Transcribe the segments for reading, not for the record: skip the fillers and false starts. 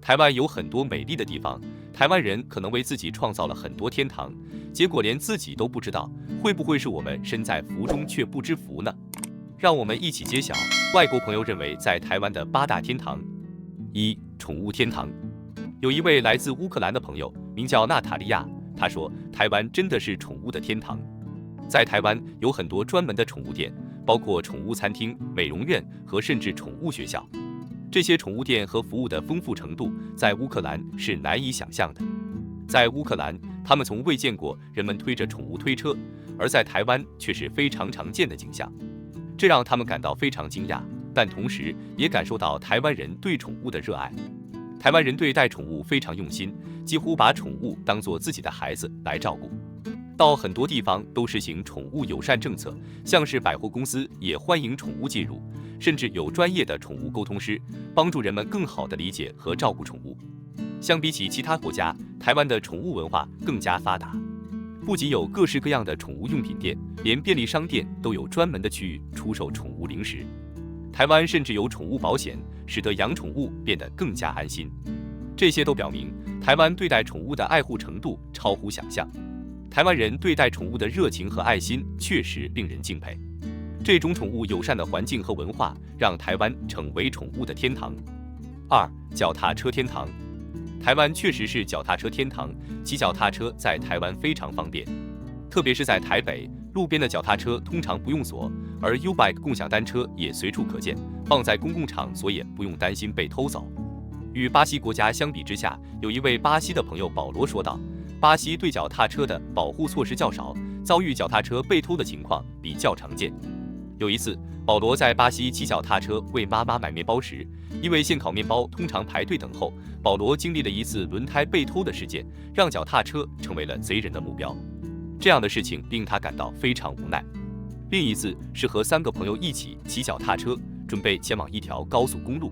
台湾有很多美丽的地方，台湾人可能为自己创造了很多天堂，结果连自己都不知道，会不会是我们身在福中却不知福呢？让我们一起揭晓外国朋友认为在台湾的8大天堂。1. 宠物天堂。有一位来自乌克兰的朋友，名叫娜塔莉亚，她说台湾真的是宠物的天堂。在台湾有很多专门的宠物店，包括宠物餐厅、美容院和甚至宠物学校。这些宠物店和服务的丰富程度，在乌克兰是难以想象的。在乌克兰，他们从未见过人们推着宠物推车，而在台湾却是非常常见的景象，这让他们感到非常惊讶，但同时也感受到台湾人对宠物的热爱。台湾人对待宠物非常用心，几乎把宠物当作自己的孩子来照顾。到很多地方都实行宠物友善政策，像是百货公司也欢迎宠物进入，甚至有专业的宠物沟通师，帮助人们更好地理解和照顾宠物。相比起其他国家，台湾的宠物文化更加发达，不仅有各式各样的宠物用品店，连便利商店都有专门的区域出售宠物零食。台湾甚至有宠物保险，使得养宠物变得更加安心。这些都表明，台湾对待宠物的爱护程度超乎想象。台湾人对待宠物的热情和爱心确实令人敬佩。这种宠物友善的环境和文化，让台湾成为宠物的天堂。2. 脚踏车天堂。台湾确实是脚踏车天堂，骑脚踏车在台湾非常方便，特别是在台北，路边的脚踏车通常不用锁，而 U-Bike 共享单车也随处可见，放在公共场所也不用担心被偷走。与巴西国家相比之下，有一位巴西的朋友保罗说道，巴西对脚踏车的保护措施较少，遭遇脚踏车被偷的情况比较常见。有一次，保罗在巴西骑脚踏车为妈妈买面包时，因为现烤面包通常排队等候，保罗经历了一次轮胎被偷的事件，让脚踏车成为了贼人的目标。这样的事情令他感到非常无奈。另一次是和3个朋友一起骑脚踏车，准备前往一条高速公路。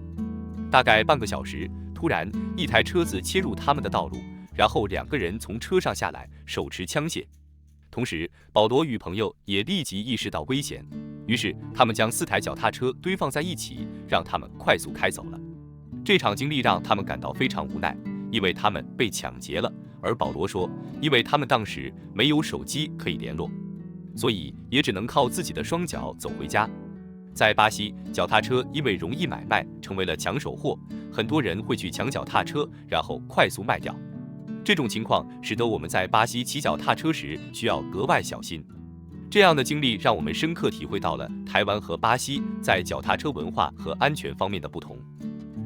大概半个小时，突然一台车子切入他们的道路，然后2个人从车上下来，手持枪械。同时，保罗与朋友也立即意识到危险，于是他们将4台脚踏车堆放在一起，让他们快速开走了。这场经历让他们感到非常无奈，因为他们被抢劫了，而保罗说，因为他们当时没有手机可以联络，所以也只能靠自己的双脚走回家。在巴西，脚踏车因为容易买卖，成为了抢手货，很多人会去抢脚踏车，然后快速卖掉。这种情况使得我们在巴西骑脚踏车时需要格外小心。这样的经历让我们深刻体会到了台湾和巴西在脚踏车文化和安全方面的不同。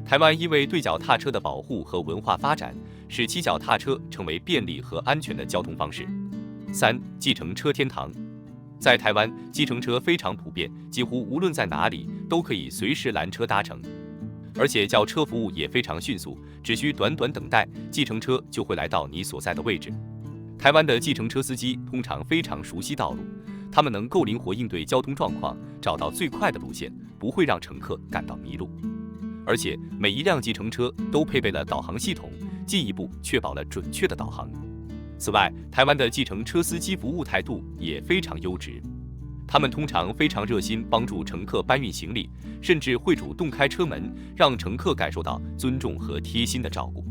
台湾因为对脚踏车的保护和文化发展，使骑脚踏车成为便利和安全的交通方式。3. 计程车天堂。在台湾，计程车非常普遍，几乎无论在哪里都可以随时拦车搭乘，而且叫车服务也非常迅速，只需短短等待，计程车就会来到你所在的位置。台湾的计程车司机通常非常熟悉道路，他们能够灵活应对交通状况，找到最快的路线，不会让乘客感到迷路。而且每一辆计程车都配备了导航系统，进一步确保了准确的导航。此外，台湾的计程车司机服务态度也非常优质，他们通常非常热心帮助乘客搬运行李，甚至会主动开车门，让乘客感受到尊重和贴心的照顾。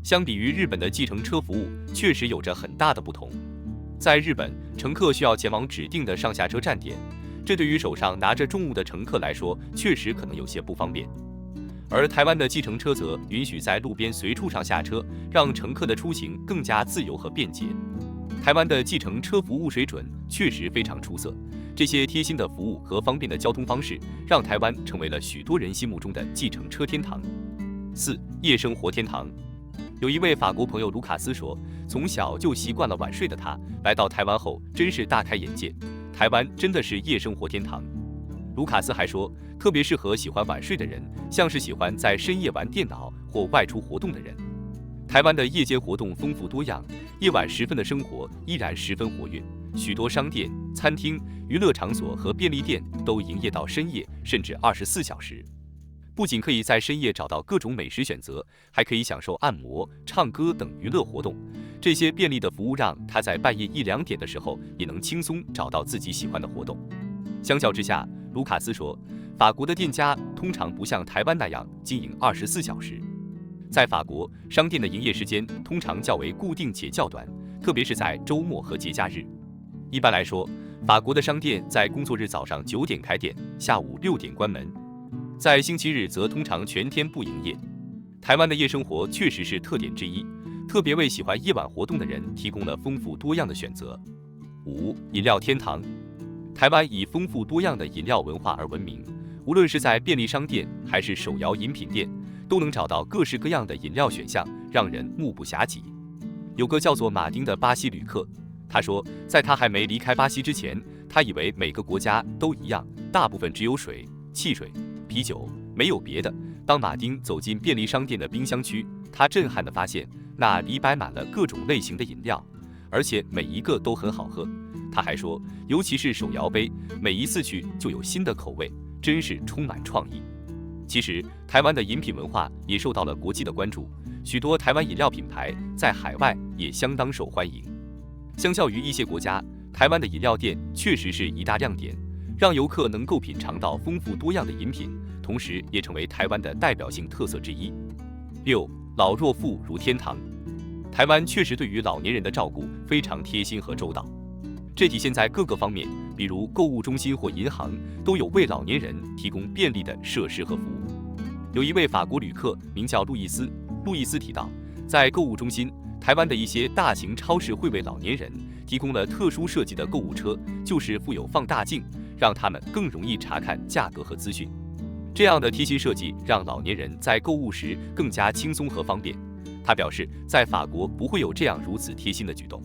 相比于日本的计程车服务，确实有着很大的不同。在日本，乘客需要前往指定的上下车站点，这对于手上拿着重物的乘客来说，确实可能有些不方便。而台湾的计程车则允许在路边随处上下车，让乘客的出行更加自由和便捷。台湾的计程车服务水准确实非常出色，这些贴心的服务和方便的交通方式，让台湾成为了许多人心目中的计程车天堂。4. 夜生活天堂。有一位法国朋友卢卡斯说，从小就习惯了晚睡的他，来到台湾后真是大开眼界，台湾真的是夜生活天堂。卢卡斯还说，特别适合喜欢晚睡的人，像是喜欢在深夜玩电脑或外出活动的人。台湾的夜间活动丰富多样，夜晚时分的生活依然十分活跃，许多商店、餐厅、娱乐场所和便利店都营业到深夜，甚至24小时。不仅可以在深夜找到各种美食选择，还可以享受按摩、唱歌等娱乐活动。这些便利的服务让他在半夜1、2点的时候也能轻松找到自己喜欢的活动。相较之下，卢卡斯说，法国的店家通常不像台湾那样经营24小时。在法国，商店的营业时间通常较为固定且较短，特别是在周末和节假日。一般来说，法国的商店在工作日早上9点开店，下午6点关门，在星期日则通常全天不营业。台湾的夜生活确实是特点之一，特别为喜欢夜晚活动的人提供了丰富多样的选择。5. 饮料天堂。台湾以丰富多样的饮料文化而闻名，无论是在便利商店还是手摇饮品店，都能找到各式各样的饮料选项，让人目不暇接。有个叫做马丁的巴西旅客，他说，在他还没离开巴西之前，他以为每个国家都一样，大部分只有水、汽水、啤酒，没有别的。当马丁走进便利商店的冰箱区，他震撼地发现，那里摆满了各种类型的饮料，而且每一个都很好喝。他还说，尤其是手摇杯，每一次去就有新的口味，真是充满创意。其实，台湾的饮品文化也受到了国际的关注，许多台湾饮料品牌在海外也相当受欢迎。相较于一些国家，台湾的饮料店确实是一大亮点，让游客能够品尝到丰富多样的饮品，同时也成为台湾的代表性特色之一。6. 老弱妇如天堂。台湾确实对于老年人的照顾非常贴心和周到，这体现在各个方面，比如购物中心或银行都有为老年人提供便利的设施和服务。有一位法国旅客名叫路易斯，路易斯提到，在购物中心，台湾的一些大型超市会为老年人提供了特殊设计的购物车，就是附有放大镜，让他们更容易查看价格和资讯。这样的贴心设计让老年人在购物时更加轻松和方便。他表示，在法国不会有这样如此贴心的举动。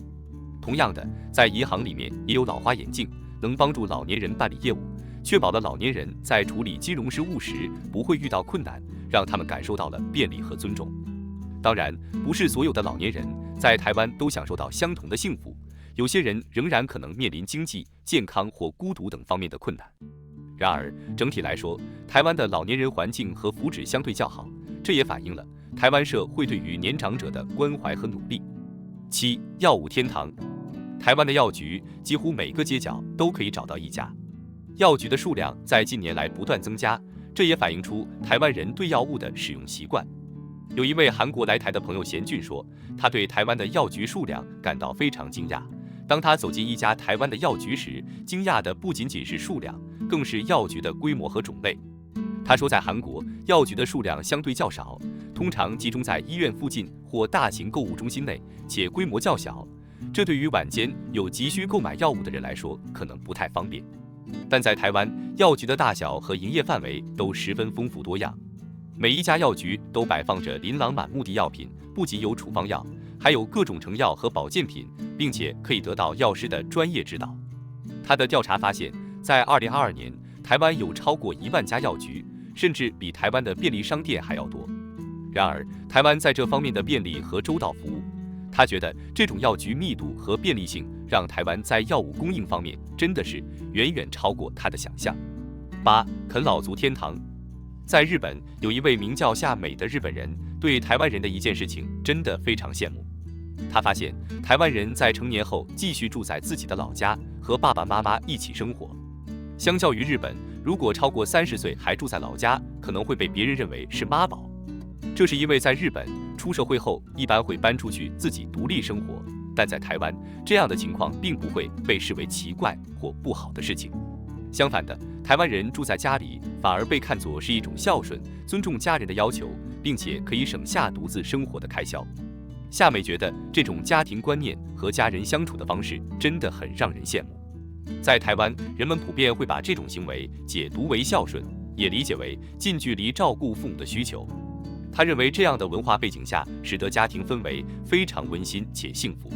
同样的，在银行里面也有老花眼镜，能帮助老年人办理业务，确保了老年人在处理金融事务时不会遇到困难，让他们感受到了便利和尊重。当然，不是所有的老年人在台湾都享受到相同的幸福，有些人仍然可能面临经济、健康或孤独等方面的困难。然而，整体来说，台湾的老年人环境和福祉相对较好，这也反映了台湾社会对于年长者的关怀和努力。7. 药物天堂。台湾的药局几乎每个街角都可以找到一家，药局的数量在近年来不断增加，这也反映出台湾人对药物的使用习惯。有一位韩国来台的朋友贤俊说，他对台湾的药局数量感到非常惊讶。当他走进一家台湾的药局时，惊讶的不仅仅是数量，更是药局的规模和种类。他说，在韩国，药局的数量相对较少，通常集中在医院附近或大型购物中心内，且规模较小。这对于晚间有急需购买药物的人来说，可能不太方便。但在台湾，药局的大小和营业范围都十分丰富多样，每一家药局都摆放着琳琅满目的药品，不仅有处方药，还有各种成药和保健品，并且可以得到药师的专业指导。他的调查发现，在2022年，台湾有超过1万家药局，甚至比台湾的便利商店还要多。然而，台湾在这方面的便利和周到服务，他觉得这种药局密度和便利性让台湾在药物供应方面真的是远远超过他的想象。8. 啃老族天堂。在日本，有一位名叫夏美的日本人对台湾人的一件事情真的非常羡慕。他发现台湾人在成年后继续住在自己的老家，和爸爸妈妈一起生活。相较于日本，如果超过30岁还住在老家，可能会被别人认为是妈宝。这是因为在日本，出社会后一般会搬出去自己独立生活，但在台湾，这样的情况并不会被视为奇怪或不好的事情。相反的，台湾人住在家里反而被看作是一种孝顺、尊重家人的要求，并且可以省下独自生活的开销。夏美觉得这种家庭观念和家人相处的方式真的很让人羡慕。在台湾，人们普遍会把这种行为解读为孝顺，也理解为近距离照顾父母的需求。他认为这样的文化背景下，使得家庭氛围非常温馨且幸福。